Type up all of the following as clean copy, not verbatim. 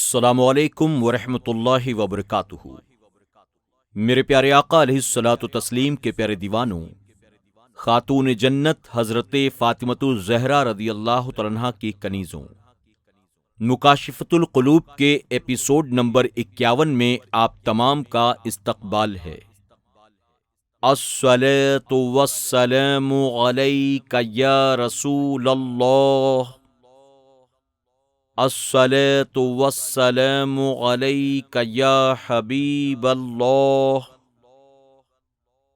السلام علیکم ورحمۃ اللہ وبرکاتہ۔ میرے پیارے آقا علیہ الصلوۃ والتسلیم کے پیارے دیوانوں، خاتون جنت حضرت فاطمۃ الزہرا رضی اللہ تعالیٰ عنہا کی کنیزوں، مکاشفۃ القلوب کے ایپیسوڈ نمبر 51 میں آپ تمام کا استقبال ہے۔ الصلاۃ والسلام علیک یا رسول اللہ، الصلاۃ والسلام علیک یا حبیب اللہ،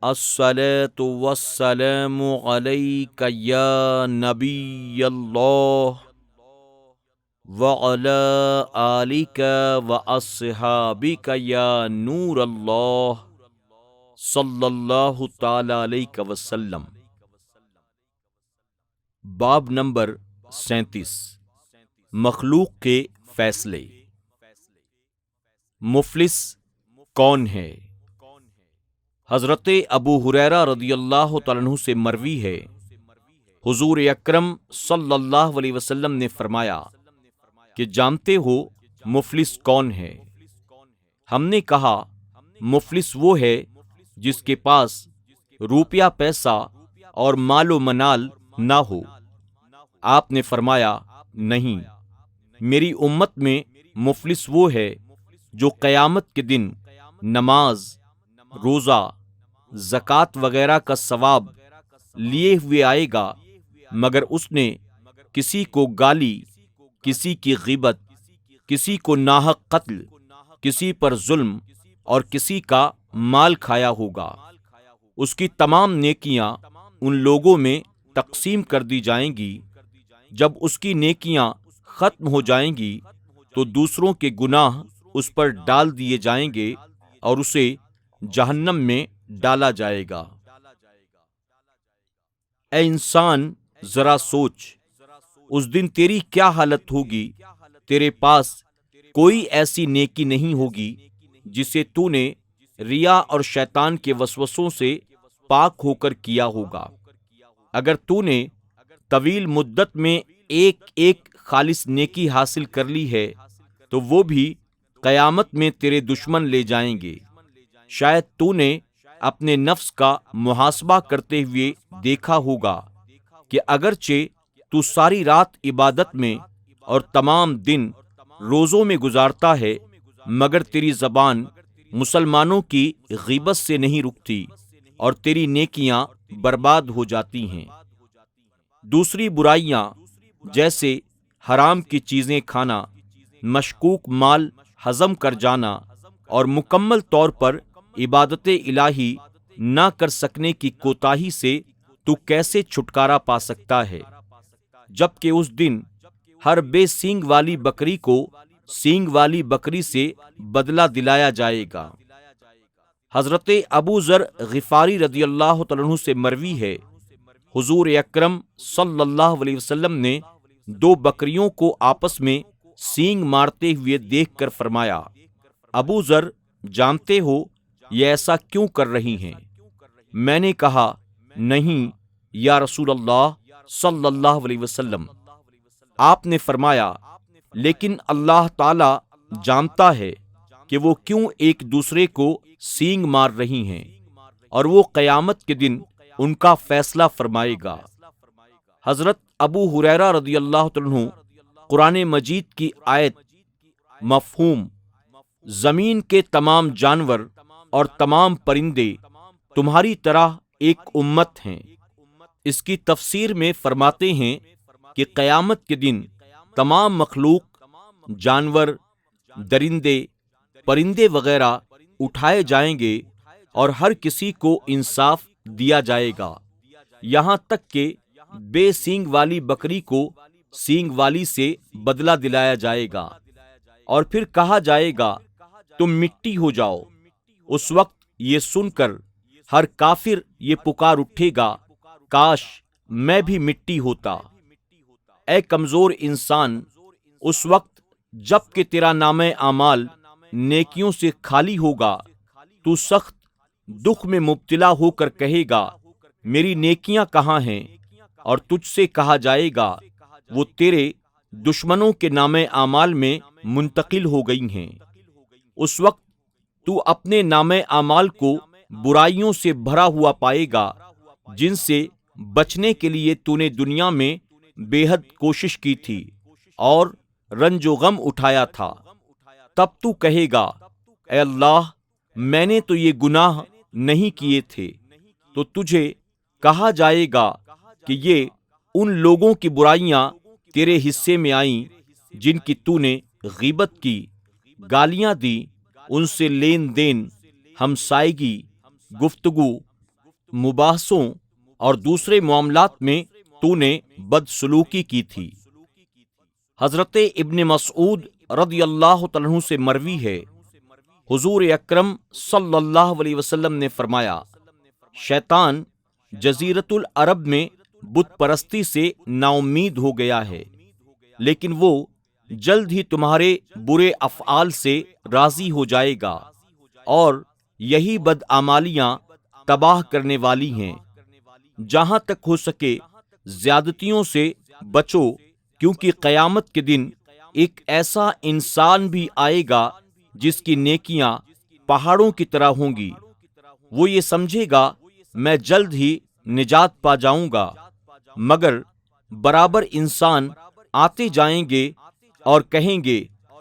الصلاۃ والسلام علیک یا نبی اللہ، وعلی آلک واصحابک یا نور اللہ، صلی اللہ تعالی علیہ وسلم۔ باب نمبر 37، مخلوق کے فیصلے۔ مفلس کون ہے؟ حضرت ابو ہریرہ رضی اللہ تعالیٰ عنہ سے مروی ہے، حضور اکرم صلی اللہ علیہ وسلم نے فرمایا کہ جانتے ہو مفلس کون ہے؟ ہم نے کہا مفلس وہ ہے جس کے پاس روپیہ پیسہ اور مال و منال نہ ہو۔ آپ نے فرمایا نہیں، میری امت میں مفلس وہ ہے جو قیامت کے دن نماز، روزہ، زکوٰۃ وغیرہ کا ثواب لیے ہوئے آئے گا، مگر اس نے کسی کو گالی، کسی کی غیبت، کسی کو ناحق قتل، کسی پر ظلم اور کسی کا مال کھایا ہوگا۔ اس کی تمام نیکیاں ان لوگوں میں تقسیم کر دی جائیں گی۔ جب اس کی نیکیاں ختم ہو جائیں گی تو دوسروں کے گناہ اس پر ڈال دیے جائیں گے اور اسے جہنم میں ڈالا جائے گا۔ اے انسان، ذرا سوچ، اس دن تیری کیا حالت ہوگی؟ تیرے پاس کوئی ایسی نیکی نہیں ہوگی جسے تو نے ریا اور شیطان کے وسوسوں سے پاک ہو کر کیا ہوگا۔ اگر تو نے طویل مدت میں ایک خالص نیکی حاصل کر لی ہے تو وہ بھی قیامت میں تیرے دشمن لے جائیں گے۔ شاید تو نے اپنے نفس کا محاسبہ کرتے ہوئے دیکھا ہوگا کہ اگرچہ تو ساری رات عبادت میں اور تمام دن روزوں میں گزارتا ہے، مگر تیری زبان مسلمانوں کی غیبت سے نہیں رکتی اور تیری نیکیاں برباد ہو جاتی ہیں۔ دوسری برائیاں جیسے حرام کی چیزیں کھانا، مشکوک مال ہضم کر جانا اور مکمل طور پر عبادت الہی نہ کر سکنے کی کوتاہی سے تو کیسے چھٹکارا پا سکتا ہے؟ جبکہ اس دن ہر بے سینگ والی بکری کو سینگ والی بکری سے بدلہ دلایا جائے گا۔ حضرت ابو ذر غفاری رضی اللہ تعالیٰ عنہ سے مروی ہے، حضور اکرم صلی اللہ علیہ وسلم نے دو بکریوں کو آپس میں سینگ مارتے ہوئے دیکھ کر فرمایا، ابو ذر، جانتے ہو یہ ایسا کیوں کر رہی ہیں؟ میں نے کہا نہیں یا رسول اللہ صلی اللہ علیہ وسلم۔ آپ نے فرمایا لیکن اللہ تعالی جانتا ہے کہ وہ کیوں ایک دوسرے کو سینگ مار رہی ہیں، اور وہ قیامت کے دن ان کا فیصلہ فرمائے گا۔ حضرت ابو ہریرہ رضی اللہ عنہ قرآن مجید کی آیت مفہوم زمین کے تمام جانور اور تمام پرندے تمہاری طرح ایک امت ہیں، اس کی تفسیر میں فرماتے ہیں کہ قیامت کے دن تمام مخلوق، جانور، درندے، پرندے وغیرہ اٹھائے جائیں گے اور ہر کسی کو انصاف دیا جائے گا، یہاں تک کہ بے سینگ والی بکری کو سینگ والی سے بدلہ دلایا جائے گا، اور پھر کہا جائے گا تم مٹی ہو جاؤ۔ اس وقت یہ سن کر ہر کافر یہ پکار اٹھے گا، کاش میں بھی مٹی ہوتا۔ اے کمزور انسان، اس وقت جب کہ تیرا نامہ اعمال نیکیوں سے خالی ہوگا، تو سخت دکھ میں مبتلا ہو کر کہے گا میری نیکیاں کہاں ہیں؟ اور تجھ سے کہا جائے گا وہ تیرے دشمنوں کے نامہ اعمال میں منتقل ہو گئی ہیں۔ اس وقت تو اپنے نامہ اعمال کو برائیوں سے بھرا ہوا پائے گا جن سے بچنے کے لیے تو نے دنیا میں بے حد کوشش کی تھی اور رنج و غم اٹھایا تھا۔ تب تو کہے گا، اے اللہ، میں نے تو یہ گناہ نہیں کیے تھے۔ تو تجھے کہا جائے گا کہ یہ ان لوگوں کی برائیاں تیرے حصے میں آئیں جن کی تو نے غیبت کی، گالیاں دی، ان سے لین دین، ہمسائیگی، گفتگو، مباحثوں اور دوسرے معاملات میں تو نے بدسلوکی کی تھی۔ حضرت ابن مسعود رضی اللہ تعالیٰ عنہ سے مروی ہے، حضور اکرم صلی اللہ علیہ وسلم نے فرمایا، شیطان جزیرۃ العرب میں بت پرستی سے نا امید ہو گیا ہے، لیکن وہ جلد ہی تمہارے برے افعال سے راضی ہو جائے گا، اور یہی بدعمالیاں تباہ کرنے والی ہیں۔ جہاں تک ہو سکے زیادتیوں سے بچو، کیونکہ قیامت کے دن ایک ایسا انسان بھی آئے گا جس کی نیکیاں پہاڑوں کی طرح ہوں گی۔ وہ یہ سمجھے گا میں جلد ہی نجات پا جاؤں گا، مگر برابر انسان آتے جائیں گے اور کہیں گے،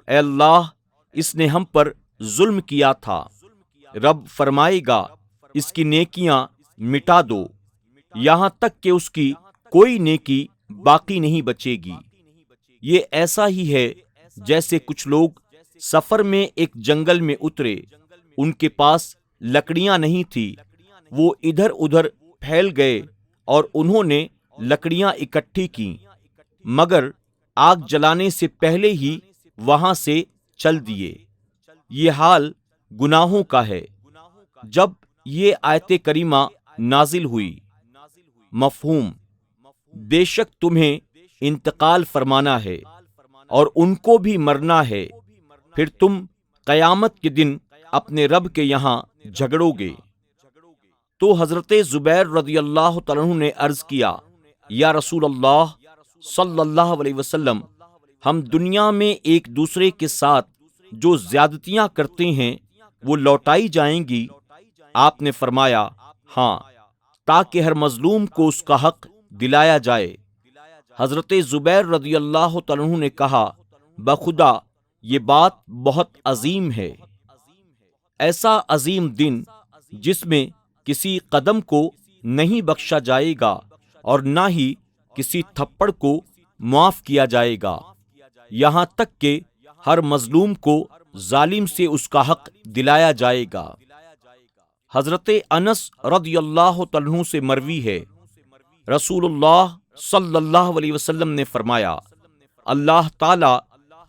اے اللہ، اس نے ہم پر ظلم کیا تھا۔ رب فرمائے گا، اس کی نیکیاں مٹا دو، یہاں تک کہ اس کی کوئی نیکی باقی نہیں بچے گی۔ یہ ایسا ہی ہے جیسے کچھ لوگ سفر میں ایک جنگل میں اترے، ان کے پاس لکڑیاں نہیں تھی، وہ ادھر ادھر پھیل گئے اور انہوں نے لکڑیاں اکٹھی کیں، مگر آگ جلانے سے پہلے ہی وہاں سے چل دیے۔ یہ حال گناہوں کا ہے۔ جب یہ آیت کریمہ نازل ہوئی، مفہوم: بے شک تمہیں انتقال فرمانا ہے اور ان کو بھی مرنا ہے، پھر تم قیامت کے دن اپنے رب کے یہاں جھگڑو گے۔ تو حضرت زبیر رضی اللہ تعالیٰ عنہ نے عرض کیا، یا رسول اللہ صلی اللہ علیہ وسلم، ہم دنیا میں ایک دوسرے کے ساتھ جو زیادتیاں کرتے ہیں وہ لوٹائی جائیں گی؟ آپ نے فرمایا، ہاں، تاکہ ہر مظلوم کو اس کا حق دلایا جائے۔ حضرت زبیر رضی اللہ تعالیٰ عنہ نے کہا، بخدا یہ بات بہت عظیم ہے۔ ایسا عظیم دن جس میں کسی قدم کو نہیں بخشا جائے گا اور نہ ہی کسی تھپڑ کو معاف کیا جائے گا، یہاں تک کہ ہر مظلوم کو ظالم سے اس کا حق دلایا جائے گا۔ حضرت انس رضی اللہ تعالیٰ عنہ سے مروی ہے، رسول اللہ صلی اللہ علیہ وسلم نے فرمایا، اللہ تعالی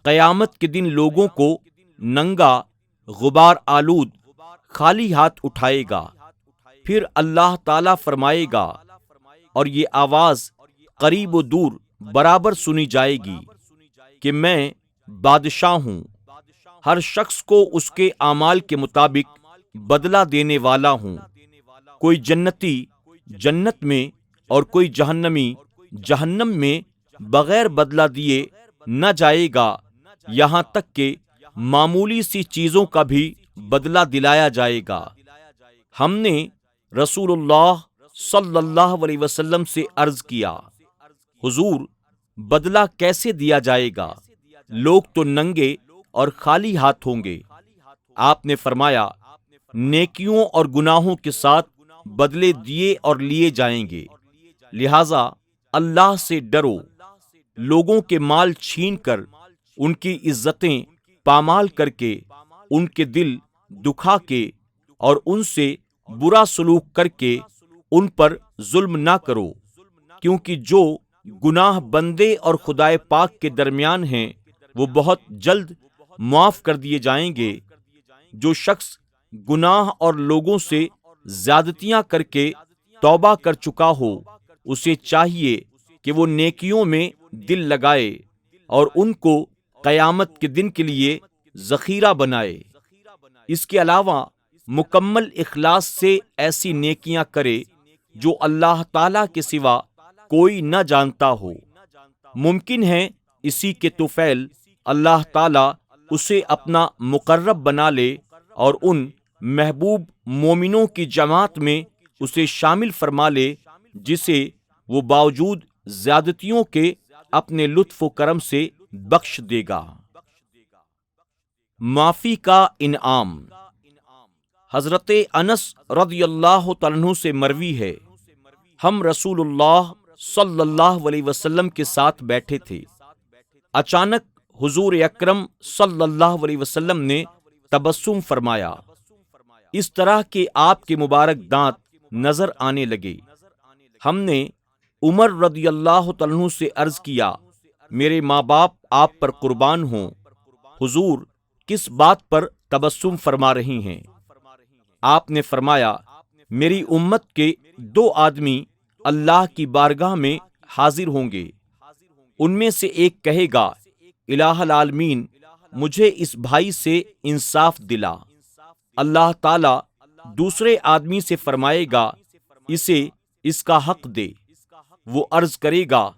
قیامت کے دن لوگوں کو ننگا، غبار آلود، خالی ہاتھ اٹھائے گا، پھر اللہ تعالی فرمائے گا، اور یہ آواز قریب و دور برابر سنی جائے گی کہ میں بادشاہ ہوں، ہر شخص کو اس کے اعمال کے مطابق بدلہ دینے والا ہوں۔ کوئی جنتی جنت میں اور کوئی جہنمی جہنم میں بغیر بدلہ دیے نہ جائے گا، یہاں تک کہ معمولی سی چیزوں کا بھی بدلہ دلایا جائے گا۔ ہم نے رسول اللہ صلی اللہ علیہ وسلم سے عرض کیا، حضور، بدلہ کیسے دیا جائے گا؟ لوگ تو ننگے اور خالی ہاتھ ہوں گے۔ آپ نے فرمایا، نیکیوں اور گناہوں کے ساتھ بدلے دیے اور لیے جائیں گے، لہذا اللہ سے ڈرو۔ لوگوں کے مال چھین کر، ان کی عزتیں پامال کر کے، ان کے دل دکھا کے اور ان سے برا سلوک کر کے ان پر ظلم نہ کرو، کیونکہ جو گناہ بندے اور خدائے پاک کے درمیان ہیں وہ بہت جلد معاف کر دیے جائیں گے۔ جو شخص گناہ اور لوگوں سے زیادتیاں کر کے توبہ کر چکا ہو، اسے چاہیے کہ وہ نیکیوں میں دل لگائے اور ان کو قیامت کے دن کے لیے ذخیرہ بنائے۔ اس کے علاوہ مکمل اخلاص سے ایسی نیکیاں کرے جو اللہ تعالیٰ کے سوا کوئی نہ جانتا ہو۔ ممکن ہے اسی کے طفیل اللہ تعالیٰ اسے اپنا مقرب بنا لے اور ان محبوب مومنوں کی جماعت میں اسے شامل فرما لے جسے وہ باوجود زیادتیوں کے اپنے لطف و کرم سے بخش دے گا۔ معافی کا انعام۔ حضرت انس رضی اللہ تعالیٰ عنہ سے مروی ہے، ہم رسول اللہ صلی اللہ علیہ وسلم کے ساتھ بیٹھے تھے، اچانک حضور اکرم صلی اللہ علیہ وسلم نے تبسم فرمایا، اس طرح کہ آپ کے مبارک دانت نظر آنے لگے۔ ہم نے عمر رضی اللہ تعالیٰ عنہ سے عرض کیا، میرے ماں باپ آپ پر قربان ہوں، حضور کس بات پر تبسم فرما رہی ہیں؟ آپ نے فرمایا، میری امت کے 2 آدمی اللہ کی بارگاہ میں حاضر ہوں گے، ان میں سے ایک کہے گا، الہ العالمین مجھے اس بھائی سے انصاف دلا۔ اللہ تعالیٰ دوسرے آدمی سے فرمائے گا، اسے اس کا حق دے۔ وہ عرض کرے گا،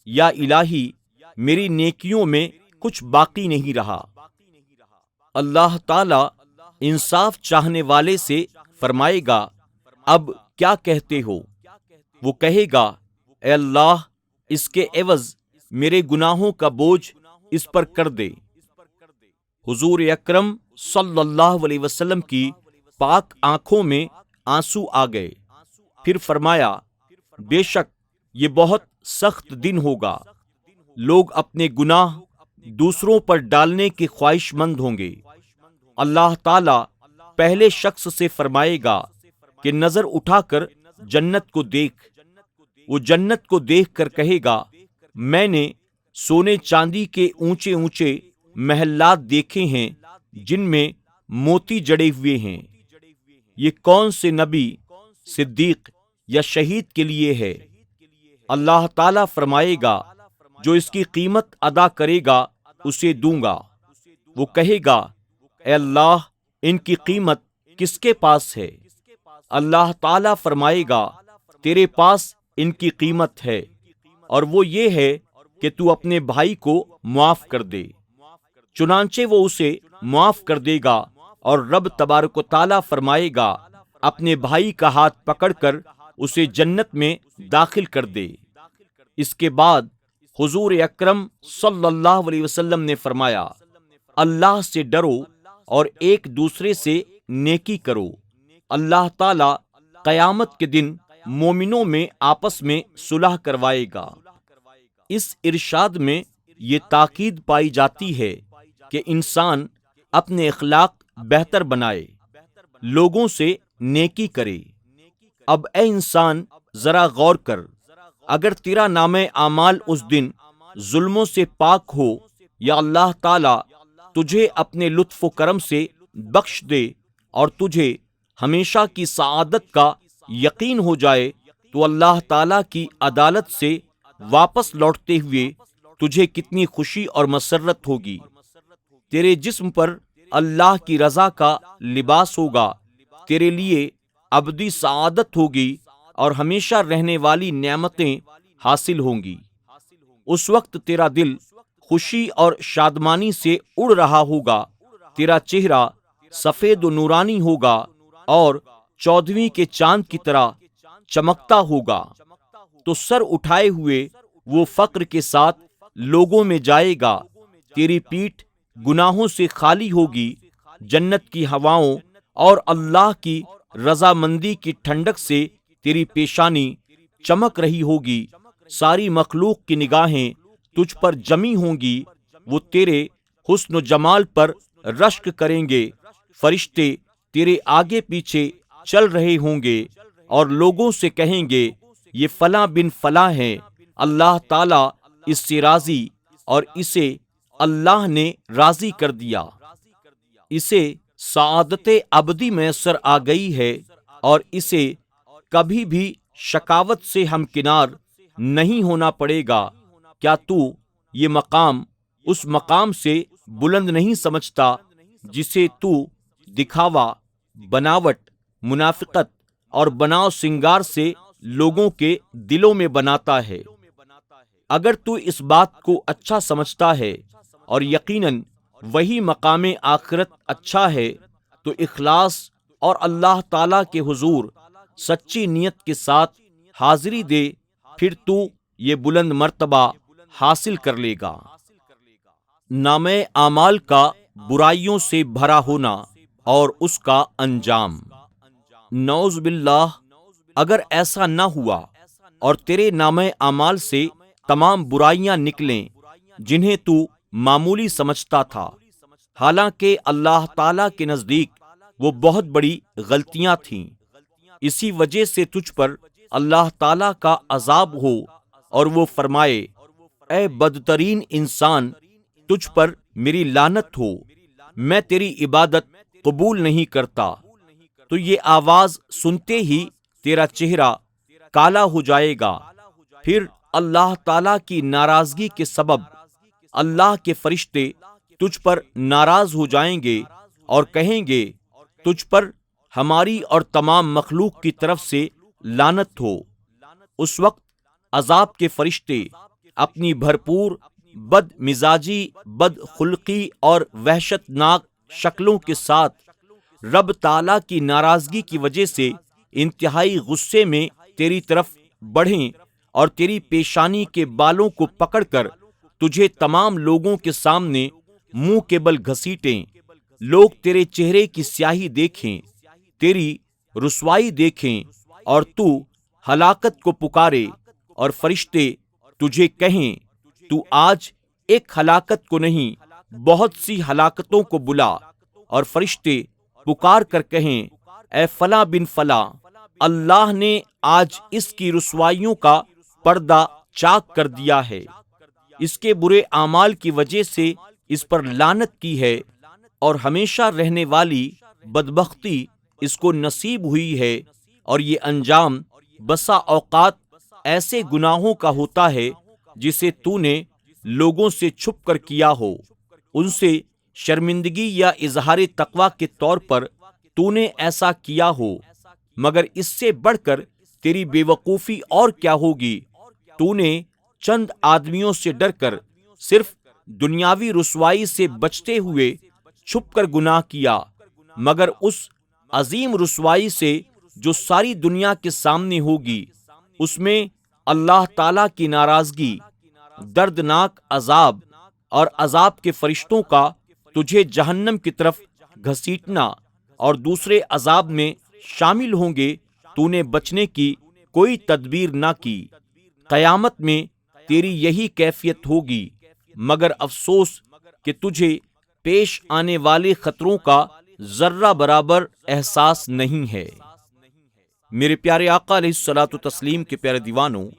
یا الہی میری نیکیوں میں کچھ باقی نہیں رہا۔ اللہ تعالیٰ انصاف چاہنے والے سے فرمائے گا، اب کیا کہتے ہو؟ وہ کہے گا، اے اللہ اس کے عوض میرے گناہوں کا بوجھ اس پر کر دے۔ حضور اکرم صلی اللہ علیہ وسلم کی پاک آنکھوں میں آنسو آ گئے، پھر فرمایا، بے شک یہ بہت سخت دن ہوگا، لوگ اپنے گناہ دوسروں پر ڈالنے کے خواہش مند ہوں گے۔ اللہ تعالیٰ پہلے شخص سے فرمائے گا کہ نظر اٹھا کر جنت کو دیکھ۔ وہ جنت کو دیکھ کر کہے گا، میں نے سونے چاندی کے اونچے اونچے محلات دیکھے ہیں جن میں موتی جڑے ہوئے ہیں، یہ کون سے نبی، صدیق یا شہید کے لیے ہے؟ اللہ تعالیٰ فرمائے گا، جو اس کی قیمت ادا کرے گا اسے دوں گا۔ وہ کہے گا، اے اللہ ان کی قیمت کس کے پاس ہے؟ اللہ تعالیٰ فرمائے گا، تیرے پاس ان کی قیمت ہے، اور وہ یہ ہے کہ تو اپنے بھائی کو معاف کر دے۔ چنانچہ وہ اسے معاف کر دے گا، اور رب تبارک و تعالیٰ فرمائے گا، اپنے بھائی کا ہاتھ پکڑ کر اسے جنت میں داخل کر دے۔ اس کے بعد حضور اکرم صلی اللہ علیہ وسلم نے فرمایا، اللہ سے ڈرو اور ایک دوسرے سے نیکی کرو، اللہ تعالیٰ قیامت کے دن مومنوں میں آپس میں صلح کروائے گا۔ اس ارشاد میں یہ تاکید پائی جاتی ہے کہ انسان اپنے اخلاق بہتر بنائے، لوگوں سے نیکی کرے۔ اب اے انسان ذرا غور کر، اگر تیرا نامہ اعمال اس دن ظلموں سے پاک ہو یا اللہ تعالیٰ تجھے اپنے لطف و کرم سے بخش دے اور تجھے ہمیشہ کی سعادت کا یقین ہو جائے، تو اللہ تعالیٰ کی عدالت سے واپس لوٹتے ہوئے تجھے کتنی خوشی اور مسرت ہوگی۔ تیرے جسم پر اللہ کی رضا کا لباس ہوگا، تیرے لیے ابدی سعادت ہوگی اور ہمیشہ رہنے والی نعمتیں حاصل ہوں گی۔ اس وقت تیرا دل خوشی اور شادمانی سے اڑ رہا ہوگا، تیرا چہرہ سفید و نورانی ہوگا اور 14ویں کے چاند کی طرح چمکتا ہوگا۔ تو سر اٹھائے ہوئے وہ فقر کے ساتھ لوگوں میں جائے گا، تیری پیٹھ گناہوں سے خالی ہوگی، جنت کی ہواؤں اور اللہ کی رضامندی کی ٹھنڈک سے تیری پیشانی چمک رہی ہوگی، ساری مخلوق کی نگاہیں تجھ پر جمی ہوں گی، وہ تیرے حسن و جمال پر رشک کریں گے، فرشتے تیرے آگے پیچھے چل رہے ہوں گے اور لوگوں سے کہیں گے، یہ فلاں بن فلاں ہے، اللہ تعالیٰ اس سے راضی اور اسے اللہ نے راضی کر دیا، اسے سعادت ابدی میسر آ گئی ہے اور اسے کبھی بھی شقاوت سے ہمکنار نہیں ہونا پڑے گا۔ کیا تو یہ مقام اس مقام سے بلند نہیں سمجھتا جسے تو دکھاوا، بناوٹ، منافقت اور بناؤ سنگار سے لوگوں کے دلوں میں بناتا ہے؟ اگر تو اس بات کو اچھا سمجھتا ہے اور یقیناً وہی مقام آخرت اچھا ہے، تو اخلاص اور اللہ تعالیٰ کے حضور سچی نیت کے ساتھ حاضری دے، پھر تو یہ بلند مرتبہ حاصل کر لے گا۔ نامہ اعمال کا برائیوں سے بھرا ہونا اور اس کا انجام۔ نعوذ باللہ، اگر ایسا نہ ہوا اور تیرے نامہ اعمال سے تمام برائیاں نکلیں جنہیں تو معمولی سمجھتا تھا، حالانکہ اللہ تعالیٰ کے نزدیک وہ بہت بڑی غلطیاں تھیں، اسی وجہ سے تجھ پر اللہ تعالیٰ کا عذاب ہو اور وہ فرمائے، اے بدترین انسان، تجھ پر میری لعنت ہو، میں تیری عبادت قبول نہیں کرتا، تو یہ آواز سنتے ہی تیرا چہرہ کالا ہو جائے گا۔ پھر اللہ تعالیٰ کی ناراضگی کے سبب اللہ کے فرشتے تجھ پر ناراض ہو جائیں گے اور کہیں گے، تجھ پر ہماری اور تمام مخلوق کی طرف سے لعنت ہو۔ اس وقت عذاب کے فرشتے اپنی بھرپور بد مزاجی، بد خلقی اور وحشت ناک شکلوں کے ساتھ رب تعالیٰ کی ناراضگی کی وجہ سے انتہائی غصے میں تیری طرف بڑھیں اور تیری پیشانی کے بالوں کو پکڑ کر تجھے تمام لوگوں کے سامنے منہ کے بل گھسیٹیں، لوگ تیرے چہرے کی سیاہی دیکھیں، تیری رسوائی دیکھیں اور تو ہلاکت کو پکارے، اور فرشتے تجھے کہیں، تو آج ایک ہلاکت کو نہیں بہت سی ہلاکتوں کو بلا، اور فرشتے پکار کر کہیں، اے فلاں بن فلاں، اللہ نے آج اس کی رسوائیوں کا پردہ چاک کر دیا ہے، اس کے برے اعمال کی وجہ سے اس پر لعنت کی ہے، اور ہمیشہ رہنے والی بدبختی اس کو نصیب ہوئی ہے، اور یہ انجام بسا اوقات ایسے گناہوں کا ہوتا ہے جسے تو نے لوگوں سے چھپ کر کیا ہو، ان سے شرمندگی یا اظہار تقوی کے طور پر تو نے ایسا کیا ہو، مگر اس سے بڑھ کر تیری بے وقوفی اور کیا ہوگی، تو نے چند آدمیوں سے ڈر کر صرف دنیاوی رسوائی سے بچتے ہوئے چھپ کر گناہ کیا، مگر اس عظیم رسوائی سے جو ساری دنیا کے سامنے ہوگی، اس میں اللہ تعالیٰ کی ناراضگی، دردناک عذاب اور عذاب کے فرشتوں کا تجھے جہنم کی طرف گھسیٹنا اور دوسرے عذاب میں شامل ہوں گے۔ تو نے بچنے کی کوئی تدبیر نہ کی، قیامت میں تیری یہی کیفیت ہوگی، مگر افسوس کہ تجھے پیش آنے والے خطروں کا ذرہ برابر احساس نہیں ہے۔ میرے پیارے آقا علیہ الصلوۃ والتسلیم کے پیارے دیوانوں،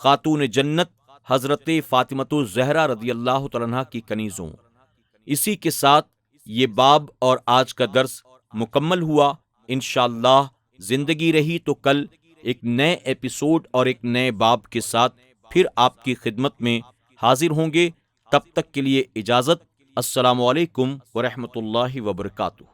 خاتون جنت حضرت فاطمۃ الزہرا رضی اللہ تعالیٰ عنہا کی کنیزوں، اسی کے ساتھ یہ باب اور آج کا درس مکمل ہوا۔ انشاءاللہ زندگی رہی تو کل ایک نئے ایپیسوڈ اور ایک نئے باب کے ساتھ پھر آپ کی خدمت میں حاضر ہوں گے۔ تب تک کے لیے اجازت۔ السلام علیکم ورحمۃ اللہ وبرکاتہ۔